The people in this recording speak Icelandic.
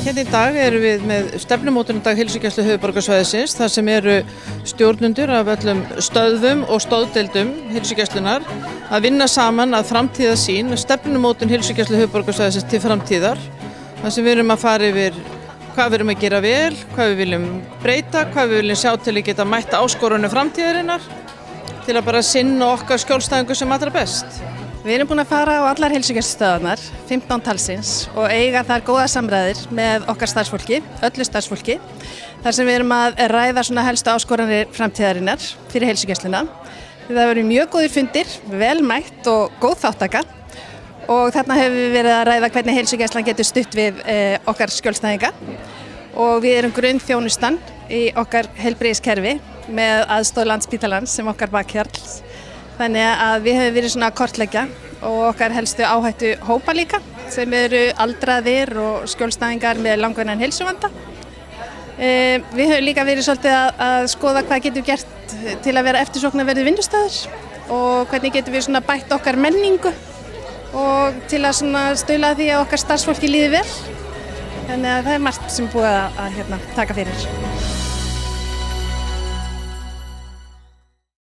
Hérna í dag erum við með stefnumótunardag Heilsugæslu höfuðborgarsvæðisins þar sem eru stjórnendur af öllum stöðvum og stoðdeildum heilsugæslunnar að vinna saman að framtíðarsýn, stefnumótun Heilsugæslu höfuðborgarsvæðisins til framtíðar. Þar sem við erum að fara yfir hvað við erum að gera vel, hvað við viljum breyta, hvað við viljum sjá til að geta mætt áskorunum framtíðarinnar til að bara sinna okkar skjólstæðingu sem allra best. Við erum búin að fara á allar heilsugæslustöðvarnar, 15 talsins, og eiga þar góða samræður með okkar starfsfólki, öllu starfsfólki, þar sem við erum að ræða svona helstu áskoranir framtíðarinnar fyrir heilsugæsluna. Það verður mjög góðir fundir, vel mætt og góð þáttaka og þarna hefur við verið að ræða hvernig heilsugæslan getur stutt við okkar skjólstæðinga og við erum grunnþjónustan í okkar heilbrigðiskerfi með aðstoð Landspítalans sem okkar bakhjarl. Þannig að við hefum verið svona að kortleggja og okkar helstu áhættu hópa líka sem eru aldraðir og skjólstæðingar með langvinnan heilsuvanda. Við höfum líka verið svolítið að skoða hvað getum gert til að vera eftirsóknarverðir vinnustöður og hvernig getum við svona bætt okkar menningu og til að svona stuðla að því að okkar starfsfólki líði vel. Þannig að það er margt sem er búið að taka fyrir.